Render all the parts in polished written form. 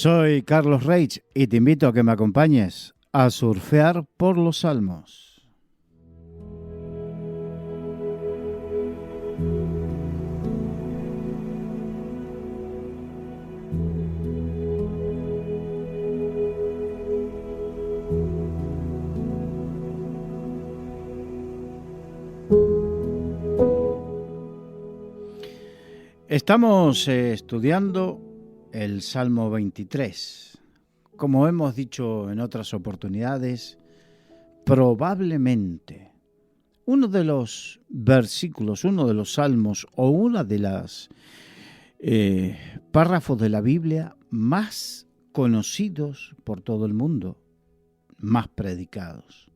Soy Carlos Reich y te invito a que me acompañes a surfear por los Salmos. Estamos estudiando el Salmo 23. Como hemos dicho en otras oportunidades, probablemente uno de los versículos, uno de los salmos o una de las párrafos de la Biblia más conocidos por todo el mundo, más predicados.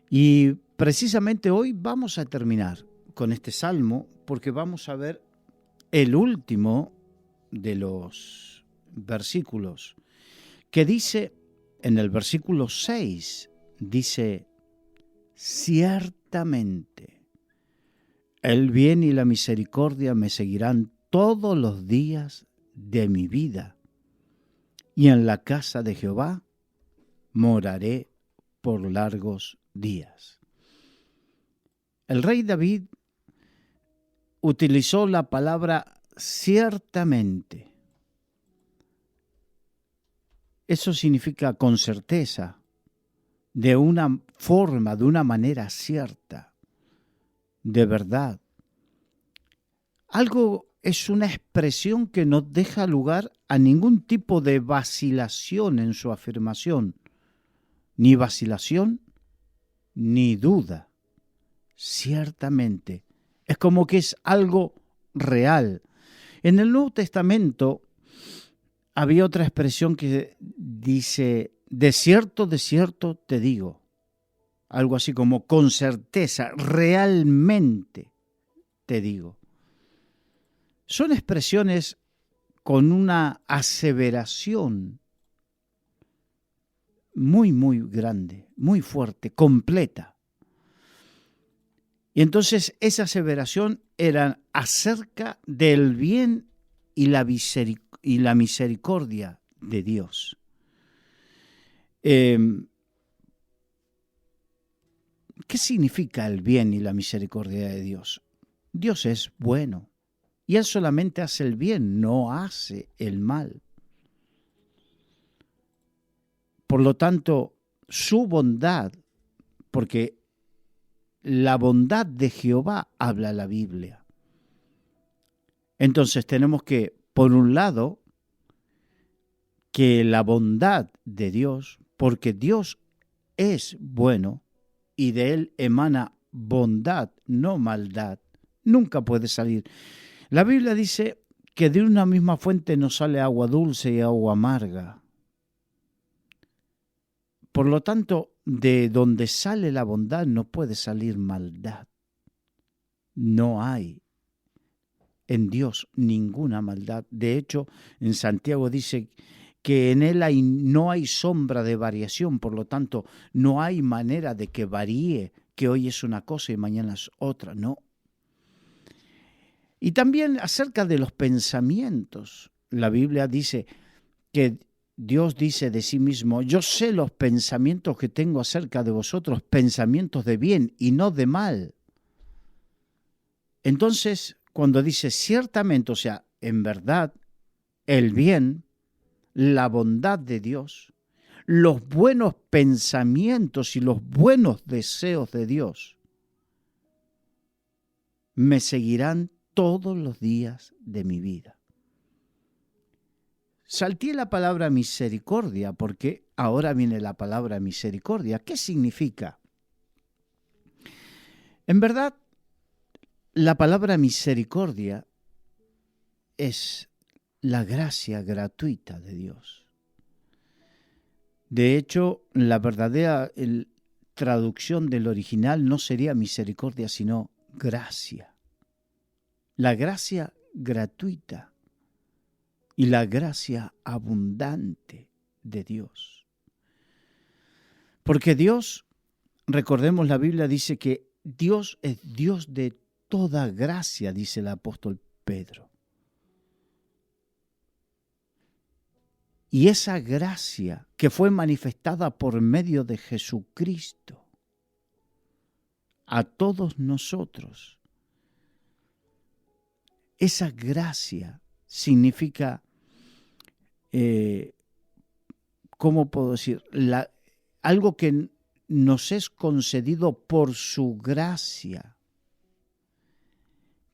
Y precisamente hoy vamos a terminar con este salmo porque vamos a ver el último de los versículos, que dice, en el versículo 6, dice, ciertamente el bien y la misericordia me seguirán todos los días de mi vida, y en la casa de Jehová moraré por largos días. El rey David utilizó la palabra ciertamente. Eso significa con certeza, de una forma, de una manera cierta, de verdad. Algo es una expresión que no deja lugar a ningún tipo de vacilación en su afirmación, ni vacilación, ni duda. Ciertamente, es como que es algo real. En el Nuevo Testamento había otra expresión que dice, de cierto te digo. Algo así como con certeza, realmente te digo. Son expresiones con una aseveración muy, muy grande, muy fuerte, completa. Y entonces esa aseveración era acerca del bien y la misericordia de Dios. ¿Qué significa el bien y la misericordia de Dios? Dios es bueno y Él solamente hace el bien, no hace el mal. Por lo tanto, su bondad, porque la bondad de Jehová habla la Biblia. Entonces tenemos que, por un lado, que la bondad de Dios, porque Dios es bueno y de Él emana bondad, no maldad, nunca puede salir. La Biblia dice que de una misma fuente no sale agua dulce y agua amarga. Por lo tanto, de donde sale la bondad no puede salir maldad. No hay en Dios ninguna maldad. De hecho, en Santiago dice que en Él no hay sombra de variación, por lo tanto, no hay manera de que varíe, que hoy es una cosa y mañana es otra, no. Y también acerca de los pensamientos, la Biblia dice que Dios dice de sí mismo, yo sé los pensamientos que tengo acerca de vosotros, pensamientos de bien y no de mal. Entonces, cuando dice ciertamente, o sea, en verdad, el bien, la bondad de Dios, los buenos pensamientos y los buenos deseos de Dios, me seguirán todos los días de mi vida. Salté la palabra misericordia porque ahora viene la palabra misericordia. ¿Qué significa? En verdad, la palabra misericordia es la gracia gratuita de Dios. De hecho, la verdadera traducción del original no sería misericordia, sino gracia. La gracia gratuita y la gracia abundante de Dios. Porque Dios, recordemos, la Biblia dice que Dios es Dios de toda gracia, dice el apóstol Pedro. Y esa gracia que fue manifestada por medio de Jesucristo a todos nosotros, esa gracia significa, ¿cómo puedo decir? Algo que nos es concedido por su gracia.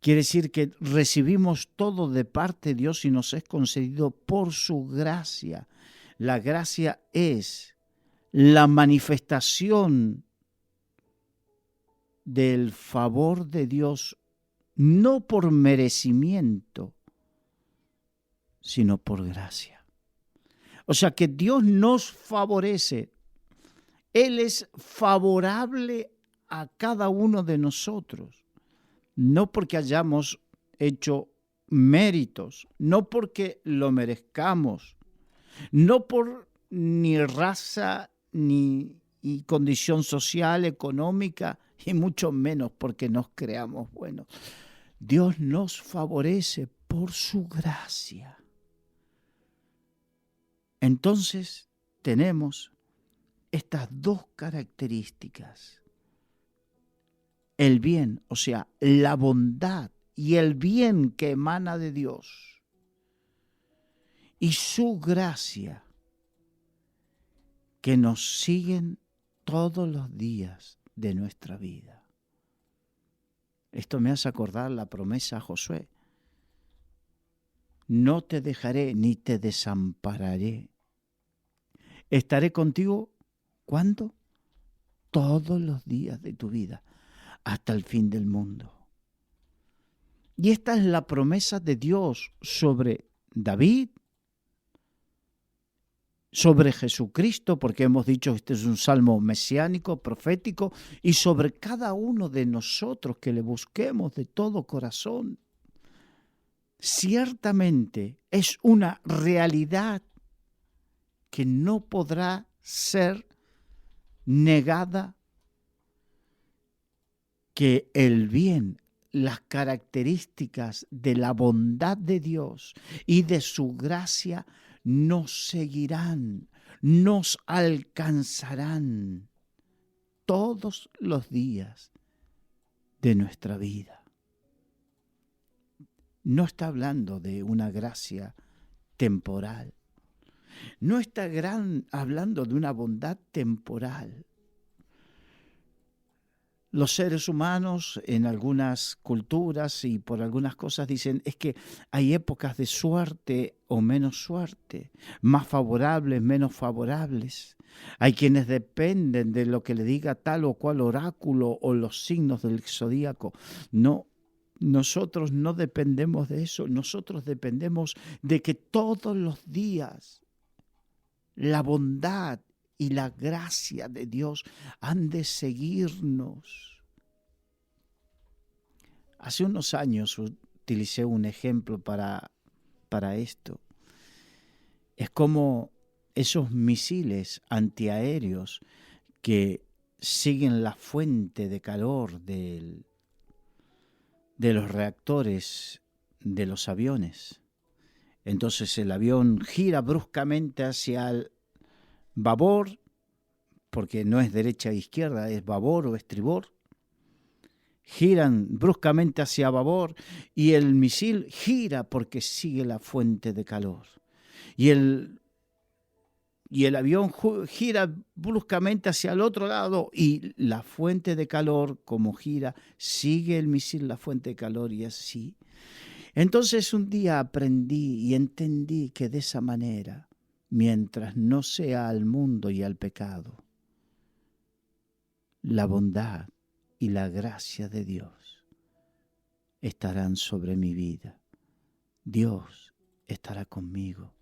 Quiere decir que recibimos todo de parte de Dios y nos es concedido por su gracia. La gracia es la manifestación del favor de Dios, no por merecimiento, sino por gracia. O sea que Dios nos favorece. Él es favorable a cada uno de nosotros. No porque hayamos hecho méritos, no porque lo merezcamos, no por ni raza, ni condición social, económica, y mucho menos porque nos creamos buenos. Dios nos favorece por su gracia. Entonces tenemos estas dos características. El bien, o sea, la bondad y el bien que emana de Dios, y su gracia que nos siguen todos los días de nuestra vida. Esto me hace acordar la promesa a Josué. No te dejaré ni te desampararé. Estaré contigo, ¿cuándo? Todos los días de tu vida, hasta el fin del mundo. Y esta es la promesa de Dios sobre David, sobre Jesucristo, porque hemos dicho que este es un salmo mesiánico, profético, y sobre cada uno de nosotros que le busquemos de todo corazón. Ciertamente es una realidad que no podrá ser negada, que el bien, las características de la bondad de Dios y de su gracia nos seguirán, nos alcanzarán todos los días de nuestra vida. No está hablando de una gracia temporal. No está hablando de una bondad temporal. Los seres humanos en algunas culturas y por algunas cosas dicen es que hay épocas de suerte o menos suerte, más favorables, menos favorables. Hay quienes dependen de lo que le diga tal o cual oráculo o los signos del zodíaco. No, nosotros no dependemos de eso, nosotros dependemos de que todos los días la bondad y la gracia de Dios han de seguirnos. Hace unos años utilicé un ejemplo para esto. Es como esos misiles antiaéreos que siguen la fuente de calor de los reactores de los aviones. Entonces el avión gira bruscamente hacia el babor, porque no es derecha e izquierda, es babor o estribor. Giran bruscamente hacia babor y el misil gira porque sigue la fuente de calor. Y el avión gira bruscamente hacia el otro lado y la fuente de calor, como gira, sigue el misil la fuente de calor y así. Entonces un día aprendí y entendí que de esa manera, mientras no sea al mundo y al pecado, la bondad y la gracia de Dios estarán sobre mi vida. Dios estará conmigo.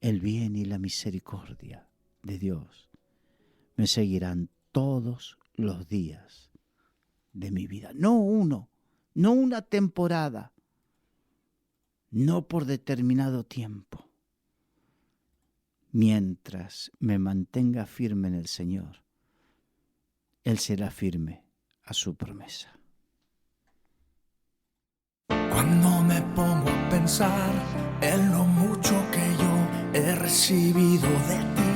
El bien y la misericordia de Dios me seguirán todos los días de mi vida. No uno, no una temporada, no por determinado tiempo. Mientras me mantenga firme en el Señor, Él será firme a su promesa. Cuando me pongo a pensar en lo mucho que yo he recibido de ti,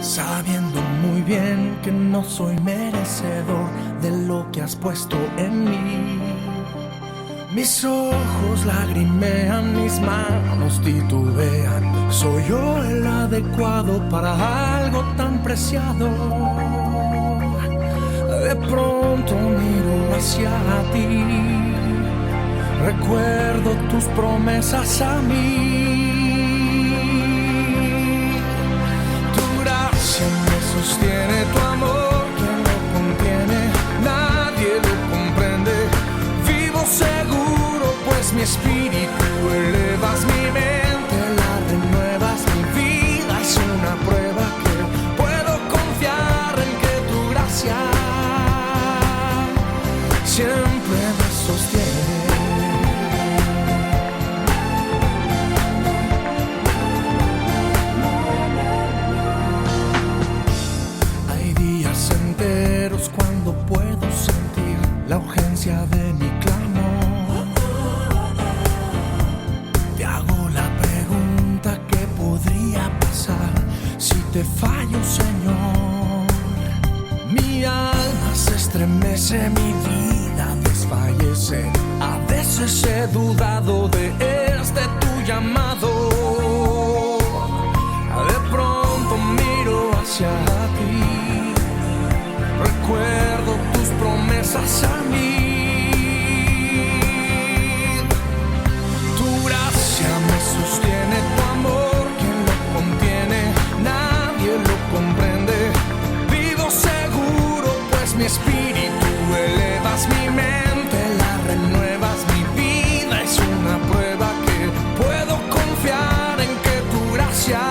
sabiendo muy bien que no soy merecedor de lo que has puesto en mí. Mis ojos lagrimean, mis manos titubean. ¿Soy yo el adecuado para algo tan preciado? De pronto miro hacia ti, recuerdo tus promesas a mí. Tu gracia me sostiene, tu amor quien lo contiene, nadie lo comprende. Vivo seguro, pues mi espíritu elevas mi mente, la renuevas, mi vida es una prueba que puedo confiar en que tu gracia siempre me sostiene. Hay días enteros cuando puedo sentir la urgencia de mi clamor. Te hago la pregunta: ¿qué podría pasar si te fallo, Señor? Mi alma se estremece, mi vida desfallece. A veces he dudado de este tu llamado. De pronto miro hacia ti, recuerdo tus promesas a mí. Tu gracia me sostiene, tu amor quien lo contiene, nadie lo comprende. Vivo seguro, pues mi espíritu elevas mi mente, la renuevas, mi vida es una prueba que puedo confiar en que tu gracia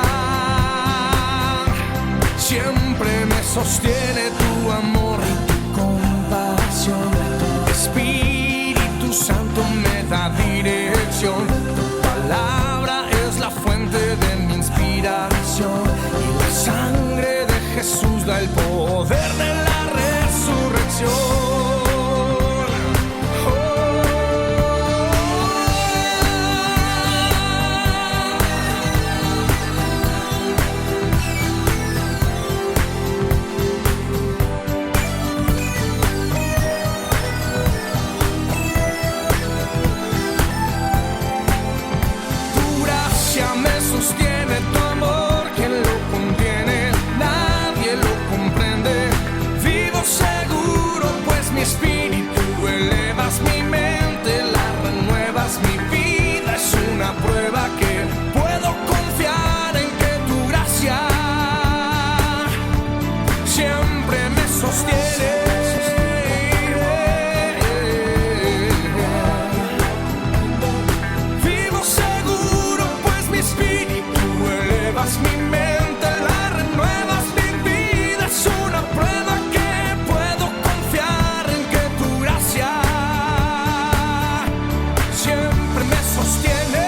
siempre me sostiene. Tu amor y tu compasión, tu Espíritu Santo me da dirección. Tu palabra es la fuente de mi inspiración y la sangre de Jesús da el poder de la resurrección. Sostiene tu amor, quien lo contiene, nadie lo comprende. Vivo seguro, pues mi espíritu elevas mi mente, la renuevas, mi vida es una prueba que puedo confiar en que tu gracia siempre me sostiene. Mi mente la renuevas, mi vida es una prueba que puedo confiar en que tu gracia siempre me sostiene.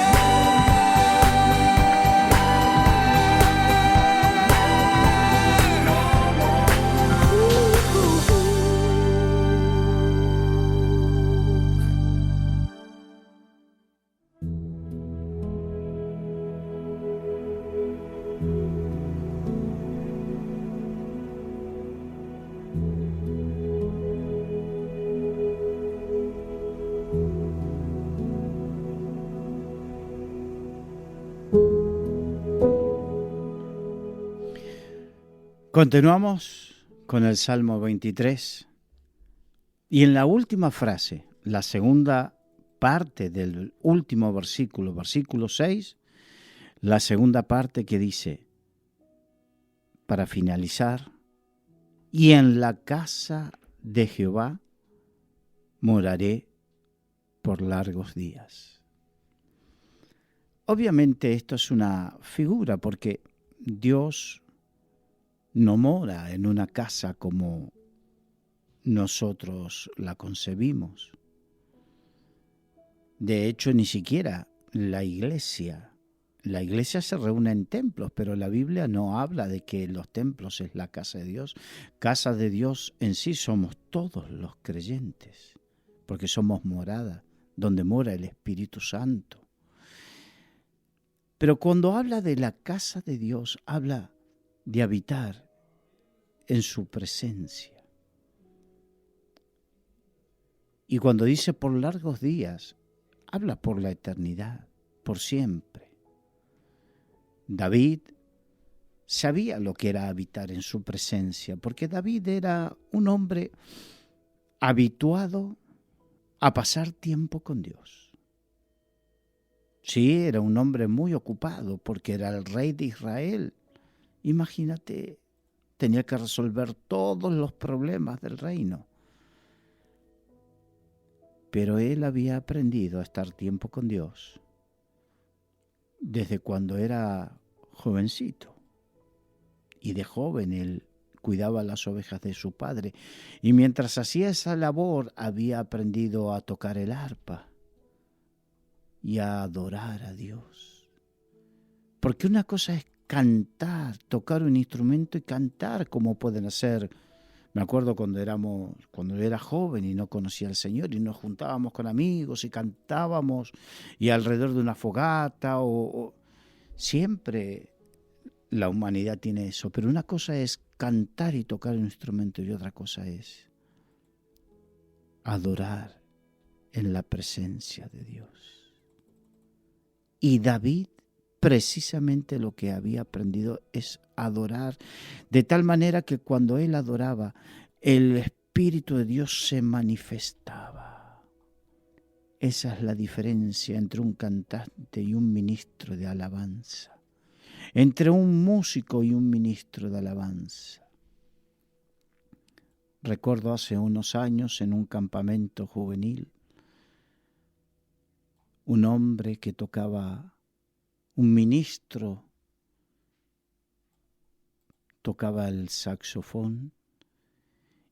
Continuamos con el Salmo 23 y en la última frase, la segunda parte del último versículo, versículo 6, la segunda parte que dice, para finalizar, y en la casa de Jehová moraré por largos días. Obviamente esto es una figura porque Dios no mora en una casa como nosotros la concebimos. De hecho, ni siquiera la iglesia se reúne en templos, pero la Biblia no habla de que los templos es la casa de Dios. Casa de Dios en sí somos todos los creyentes, porque somos morada, donde mora el Espíritu Santo. Pero cuando habla de la casa de Dios, habla de habitar en su presencia. Y cuando dice por largos días, habla por la eternidad, por siempre. David sabía lo que era habitar en su presencia, porque David era un hombre habituado a pasar tiempo con Dios. Sí, era un hombre muy ocupado porque era el rey de Israel. Imagínate, tenía que resolver todos los problemas del reino. Pero él había aprendido a estar tiempo con Dios desde cuando era jovencito. Y de joven él cuidaba las ovejas de su padre. Y mientras hacía esa labor había aprendido a tocar el arpa y a adorar a Dios. Porque una cosa es cantar, tocar un instrumento y cantar como pueden hacer. Me acuerdo cuando era joven y no conocía al Señor y nos juntábamos con amigos y cantábamos y alrededor de una fogata siempre la humanidad tiene eso. Pero una cosa es cantar y tocar un instrumento y otra cosa es adorar en la presencia de Dios. Y David, precisamente lo que había aprendido es adorar, de tal manera que cuando él adoraba, el Espíritu de Dios se manifestaba. Esa es la diferencia entre un cantante y un ministro de alabanza, entre un músico y un ministro de alabanza. Recuerdo hace unos años en un campamento juvenil, un hombre que tocaba, un ministro tocaba el saxofón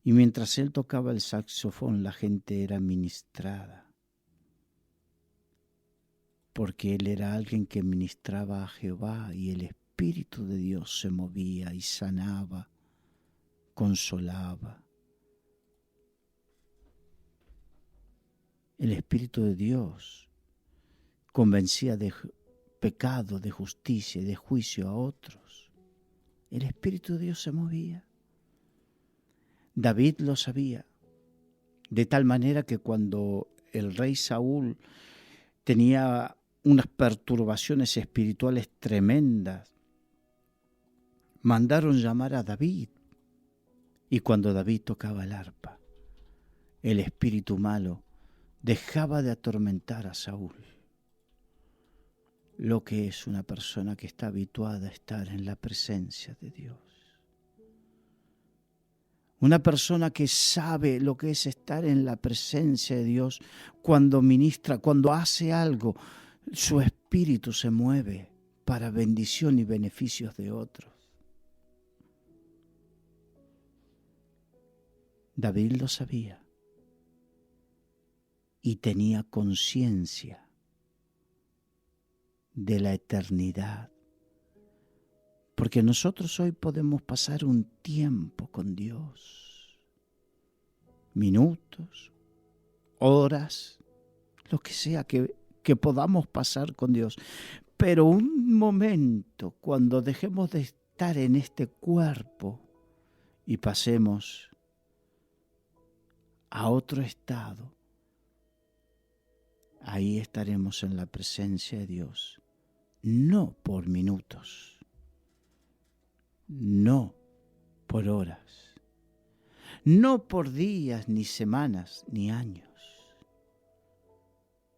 y mientras él tocaba el saxofón la gente era ministrada porque él era alguien que ministraba a Jehová y el Espíritu de Dios se movía y sanaba, consolaba. El Espíritu de Dios convencía de pecado, de justicia y de juicio a otros. El Espíritu de Dios se movía. David lo sabía, de tal manera que cuando el rey Saúl tenía unas perturbaciones espirituales tremendas, mandaron llamar a David. Y cuando David tocaba el arpa, el espíritu malo dejaba de atormentar a Saúl. Lo que es una persona que está habituada a estar en la presencia de Dios. Una persona que sabe lo que es estar en la presencia de Dios cuando ministra, cuando hace algo, su espíritu se mueve para bendición y beneficios de otros. David lo sabía y tenía conciencia de la eternidad. Porque nosotros hoy podemos pasar un tiempo con Dios, minutos, horas, lo que sea que podamos pasar con Dios. Pero un momento, cuando dejemos de estar en este cuerpo y pasemos a otro estado, ahí estaremos en la presencia de Dios, no por minutos, no por horas, no por días, ni semanas, ni años.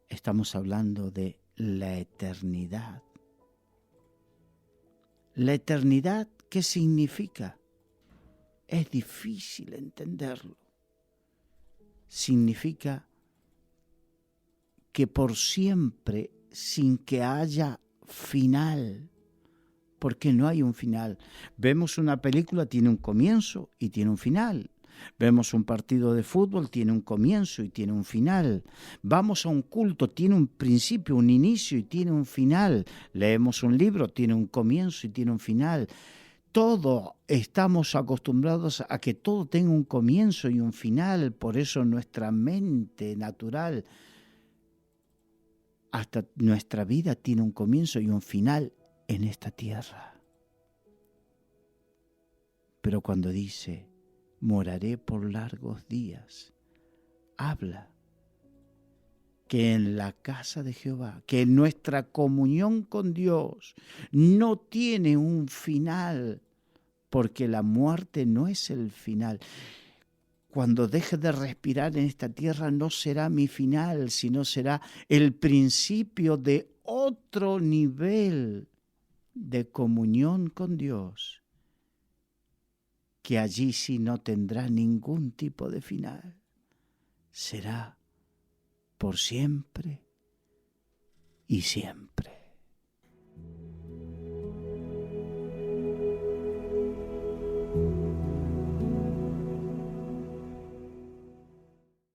Estamos hablando de la eternidad. La eternidad, ¿qué significa? Es difícil entenderlo. Significa que por siempre, sin que haya final, porque no hay un final. Vemos una película, tiene un comienzo y tiene un final. Vemos un partido de fútbol, tiene un comienzo y tiene un final. Vamos a un culto, tiene un principio, un inicio y tiene un final. Leemos un libro, tiene un comienzo y tiene un final. Todo estamos acostumbrados a que todo tenga un comienzo y un final. Por eso nuestra mente natural hasta nuestra vida tiene un comienzo y un final en esta tierra. Pero cuando dice, moraré por largos días, habla que en la casa de Jehová, que nuestra comunión con Dios no tiene un final, porque la muerte no es el final. Cuando deje de respirar en esta tierra no será mi final, sino será el principio de otro nivel de comunión con Dios, que allí sí no tendrá ningún tipo de final. Será por siempre y siempre.